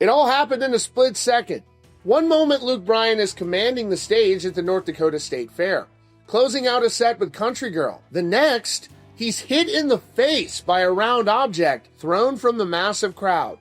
It all happened in a split second. One moment, Luke Bryan is commanding the stage at the North Dakota State Fair, closing out a set with Country Girl. The next, he's hit in the face by a round object thrown from the massive crowd.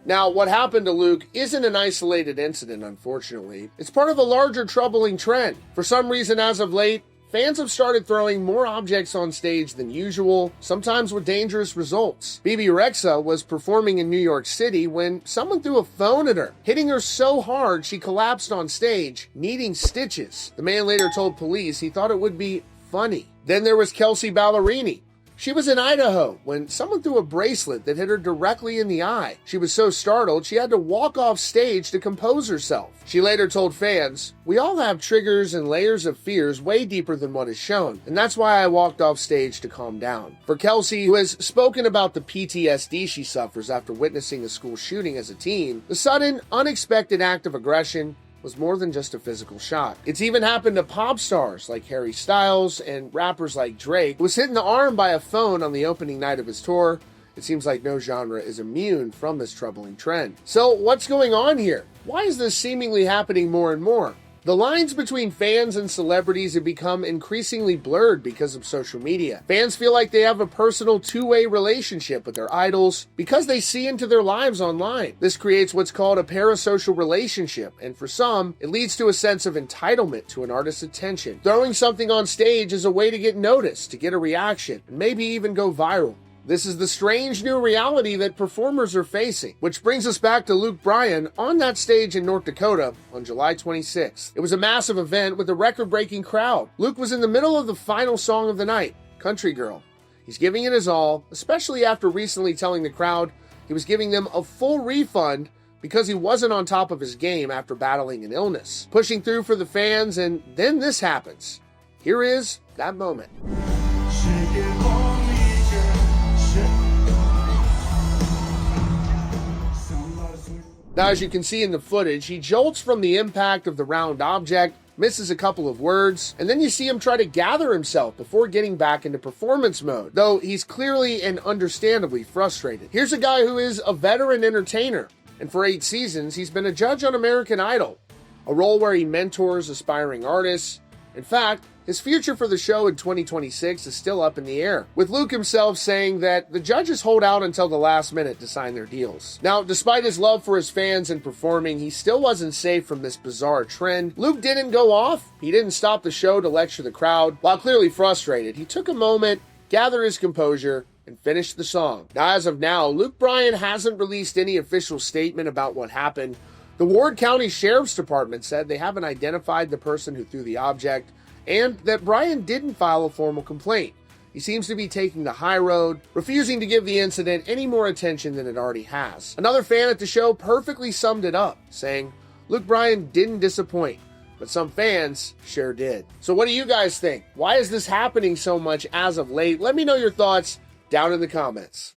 Now, what happened to Luke isn't an isolated incident, unfortunately. It's part of a larger troubling trend. For some reason, as of late, fans have started throwing more objects on stage than usual, sometimes with dangerous results. Bebe Rexha was performing in New York City when someone threw a phone at her, hitting her so hard she collapsed on stage, needing stitches. The man later told police he thought it would be funny. Then there was Kelsey Ballerini. She was in Idaho when someone threw a bracelet that hit her directly in the eye. She was so startled she had to walk off stage to compose herself. She later told fans, "We all have triggers and layers of fears way deeper than what is shown, and that's why I walked off stage to calm down." For Kelsey, who has spoken about the PTSD she suffers after witnessing a school shooting as a teen, the sudden, unexpected act of aggression was more than just a physical shock. It's even happened to pop stars like Harry Styles and rappers like Drake, who was hit in the arm by a phone on the opening night of his tour. It seems like no genre is immune from this troubling trend. So what's going on here? Why is this seemingly happening more and more? The lines between fans and celebrities have become increasingly blurred because of social media. Fans feel like they have a personal two-way relationship with their idols because they see into their lives online. This creates what's called a parasocial relationship, and for some, it leads to a sense of entitlement to an artist's attention. Throwing something on stage is a way to get noticed, to get a reaction, and maybe even go viral. This is the strange new reality that performers are facing, which brings us back to Luke Bryan on that stage in North Dakota on July 26th. It was a massive event with a record-breaking crowd. Luke was in the middle of the final song of the night, Country Girl. He's giving it his all, especially after recently telling the crowd he was giving them a full refund because he wasn't on top of his game after battling an illness. Pushing through for the fans, and then this happens. Here is that moment. Now, as you can see in the footage, he jolts from the impact of the round object, misses a couple of words, and then you see him try to gather himself before getting back into performance mode, though he's clearly and understandably frustrated. Here's a guy who is a veteran entertainer, and for 8 seasons, he's been a judge on American Idol, a role where he mentors aspiring artists. In fact, his future for the show in 2026 is still up in the air, with Luke himself saying that the judges hold out until the last minute to sign their deals. Now, despite his love for his fans and performing, he still wasn't safe from this bizarre trend. Luke didn't go off. He didn't stop the show to lecture the crowd. While clearly frustrated, he took a moment, gathered his composure, and finished the song. Now, as of now, Luke Bryan hasn't released any official statement about what happened. The Ward County Sheriff's Department said they haven't identified the person who threw the object, and that Bryan didn't file a formal complaint. He seems to be taking the high road, refusing to give the incident any more attention than it already has. Another fan at the show perfectly summed it up, saying, "Luke Bryan didn't disappoint, but some fans sure did." So what do you guys think? Why is this happening so much as of late? Let me know your thoughts down in the comments.